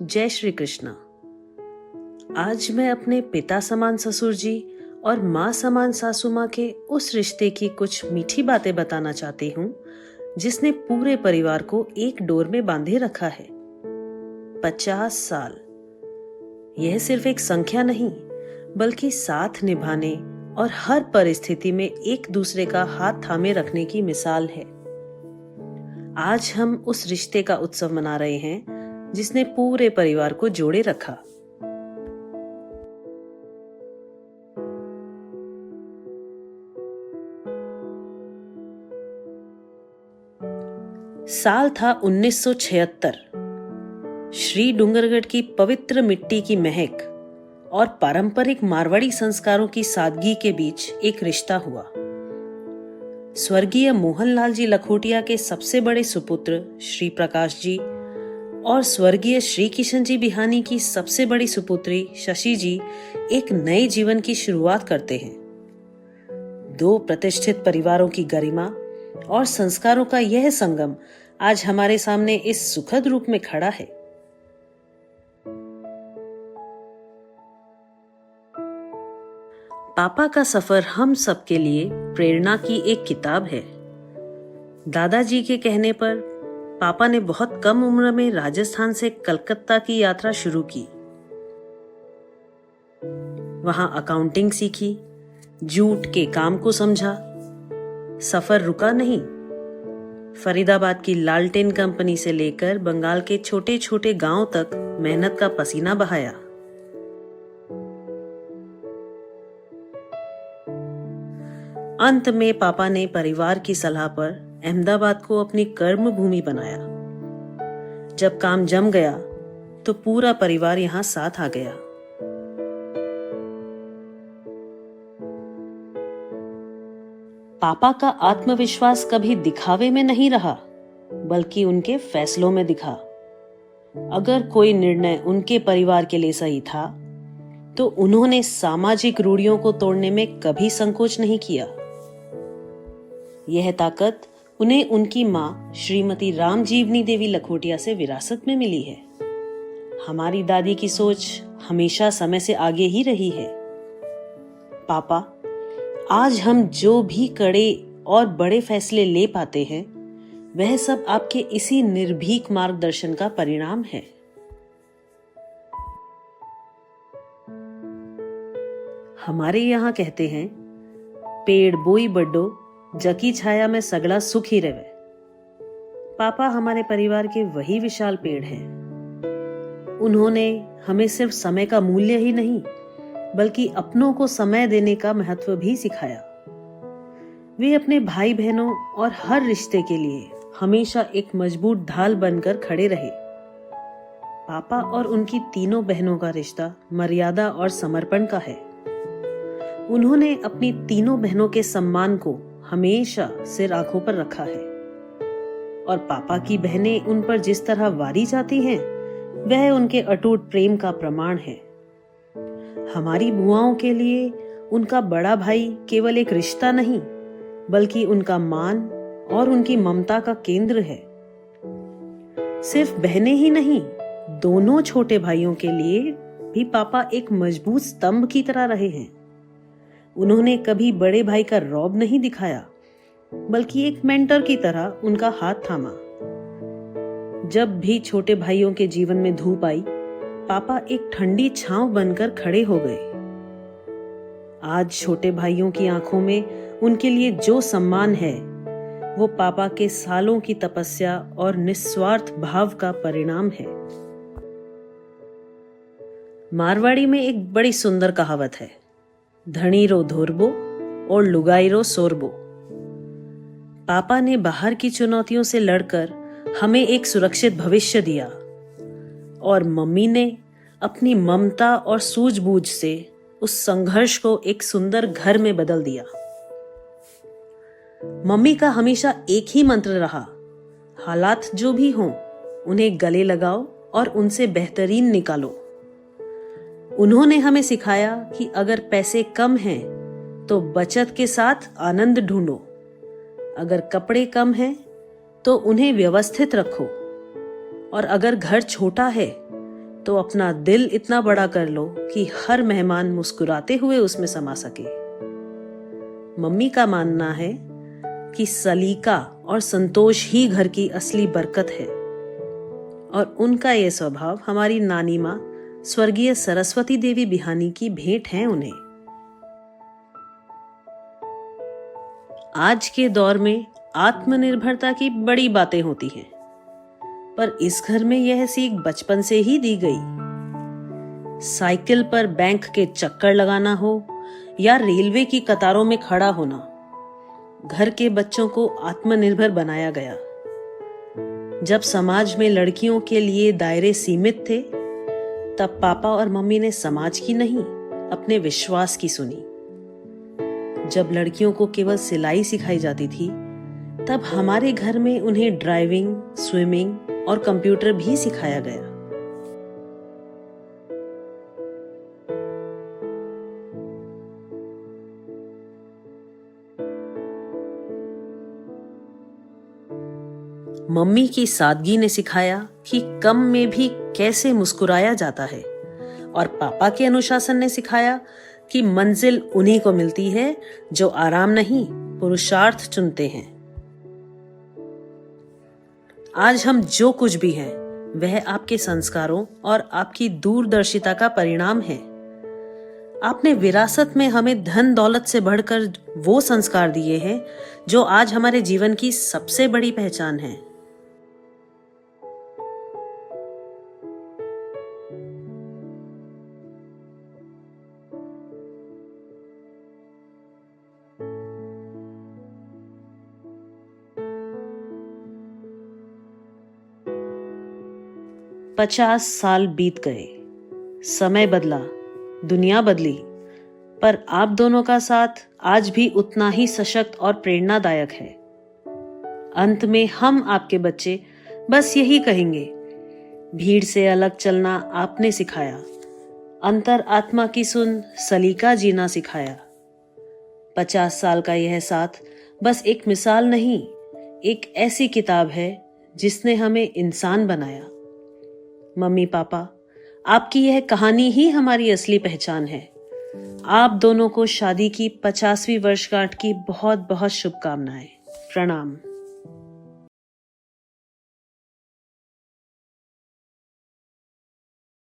जय श्री कृष्णा। आज मैं अपने पिता समान ससुर जी और माँ समान सासू माँ के उस रिश्ते की कुछ मीठी बातें बताना चाहती हूँ जिसने पूरे परिवार को एक डोर में बांधे रखा है। 50 साल। यह सिर्फ एक संख्या नहीं, बल्कि साथ निभाने और हर परिस्थिति में एक दूसरे का हाथ थामे रखने की मिसाल है। आज हम उस रिश्ते का उत्सव मना रहे हैं जिसने पूरे परिवार को जोड़े रखा। साल था 1976। श्री डूंगरगढ़ की पवित्र मिट्टी की महक और पारंपरिक मारवाड़ी संस्कारों की सादगी के बीच एक रिश्ता हुआ। स्वर्गीय मोहनलाल जी लखोटिया के सबसे बड़े सुपुत्र श्री प्रकाश जी और स्वर्गीय श्री किशन जी बिहानी की सबसे बड़ी सुपुत्री शशि जी एक नए जीवन की शुरुआत करते हैं। दो प्रतिष्ठित परिवारों की गरिमा और संस्कारों का यह संगम आज हमारे सामने इस सुखद रूप में खड़ा है। पापा का सफर हम सबके लिए प्रेरणा की एक किताब है। दादाजी के कहने पर पापा ने बहुत कम उम्र में राजस्थान से कलकत्ता की यात्रा शुरू की। वहां अकाउंटिंग सीखी, जूट के काम को समझा। सफर रुका नहीं। फरीदाबाद की लालटेन कंपनी से लेकर बंगाल के छोटे छोटे गांव तक मेहनत का पसीना बहाया। अंत में पापा ने परिवार की सलाह पर अहमदाबाद को अपनी कर्म भूमि बनाया। जब काम जम गया तो पूरा परिवार यहां साथ आ गया। पापा का आत्मविश्वास कभी दिखावे में नहीं रहा, बल्कि उनके फैसलों में दिखा। अगर कोई निर्णय उनके परिवार के लिए सही था, तो उन्होंने सामाजिक रूढ़ियों को तोड़ने में कभी संकोच नहीं किया। यह ताकत उन्हें उनकी मां श्रीमती रामजीवनी देवी लखोटिया से विरासत में मिली है। हमारी दादी की सोच हमेशा समय से आगे ही रही है। पापा, आज हम जो भी कड़े और बड़े फैसले ले पाते हैं, वह सब आपके इसी निर्भीक मार्गदर्शन का परिणाम है। हमारे यहाँ कहते हैं, पेड़ बोई बड्डो जकी छाया में सगला सुख ही रहे। पापा हमारे परिवार के वही विशाल पेड़ हैं। उन्होंने हमें सिर्फ समय का मूल्य ही नहीं, बल्कि अपनों को समय देने का महत्व भी सिखाया। वे अपने भाई बहनों और हर रिश्ते के लिए हमेशा एक मजबूत ढाल बनकर खड़े रहे। पापा और उनकी तीनों बहनों का रिश्ता मर्यादा और समर्पण का है। उन्होंने अपनी तीनों बहनों के सम्मान को हमेशा सिर आंखों पर रखा है, और पापा की बहनें उन पर जिस तरह वारी जाती हैं, वह उनके अटूट प्रेम का प्रमाण है। हमारी बुआओं के लिए उनका बड़ा भाई केवल एक रिश्ता नहीं, बल्कि उनका मान और उनकी ममता का केंद्र है। सिर्फ बहनें ही नहीं, दोनों छोटे भाइयों के लिए भी पापा एक मजबूत स्तंभ की तरह रहे हैं। उन्होंने कभी बड़े भाई का रौब नहीं दिखाया, बल्कि एक मेंटर की तरह उनका हाथ थामा। जब भी छोटे भाइयों के जीवन में धूप आई, पापा एक ठंडी छांव बनकर खड़े हो गए। आज छोटे भाइयों की आंखों में उनके लिए जो सम्मान है, वो पापा के सालों की तपस्या और निस्वार्थ भाव का परिणाम है। मारवाड़ी में एक बड़ी सुंदर कहावत है, धनीरो धोरबो और लुगाईरो सोरबो। पापा ने बाहर की चुनौतियों से लड़कर हमें एक सुरक्षित भविष्य दिया, और मम्मी ने अपनी ममता और सूझबूझ से उस संघर्ष को एक सुंदर घर में बदल दिया। मम्मी का हमेशा एक ही मंत्र रहा, हालात जो भी हों, उन्हें गले लगाओ और उनसे बेहतरीन निकालो। उन्होंने हमें सिखाया कि अगर पैसे कम हैं, तो बचत के साथ आनंद ढूंढो। अगर कपड़े कम हैं तो उन्हें व्यवस्थित रखो, और अगर घर छोटा है तो अपना दिल इतना बड़ा कर लो कि हर मेहमान मुस्कुराते हुए उसमें समा सके। मम्मी का मानना है कि सलीका और संतोष ही घर की असली बरकत है, और उनका ये स्वभाव हमारी नानी माँ स्वर्गीय सरस्वती देवी बिहानी की भेंट है उन्हें। आज के दौर में आत्मनिर्भरता की बड़ी बातें होती हैं, पर इस घर में यह सीख बचपन से ही दी गई। साइकिल पर बैंक के चक्कर लगाना हो या रेलवे की कतारों में खड़ा होना, घर के बच्चों को आत्मनिर्भर बनाया गया। जब समाज में लड़कियों के लिए दायरे सीमित थे, तब पापा और मम्मी ने समाज की नहीं, अपने विश्वास की सुनी। जब लड़कियों को केवल सिलाई सिखाई जाती थी, तब हमारे घर में उन्हें ड्राइविंग, स्विमिंग और कंप्यूटर भी सिखाया गया। मम्मी की सादगी ने सिखाया कि कम में भी कैसे मुस्कुराया जाता है, और पापा के अनुशासन ने सिखाया कि मंजिल उन्हीं को मिलती है जो आराम नहीं, पुरुषार्थ चुनते हैं। आज हम जो कुछ भी हैं, वह आपके संस्कारों और आपकी दूरदर्शिता का परिणाम है। आपने विरासत में हमें धन दौलत से बढ़कर वो संस्कार दिए हैं जो आज हमारे जीवन की सबसे बड़ी पहचान है। पचास साल बीत गए, समय बदला, दुनिया बदली, पर आप दोनों का साथ आज भी उतना ही सशक्त और प्रेरणादायक है। अंत में हम आपके बच्चे बस यही कहेंगे, भीड़ से अलग चलना आपने सिखाया, अंतर आत्मा की सुन सलीका जीना सिखाया। 50 साल का यह साथ बस एक मिसाल नहीं, एक ऐसी किताब है जिसने हमें इंसान बनाया। मम्मी पापा, आपकी यह कहानी ही हमारी असली पहचान है। आप दोनों को शादी की 50वीं वर्षगांठ की बहुत बहुत शुभकामनाएं। प्रणाम।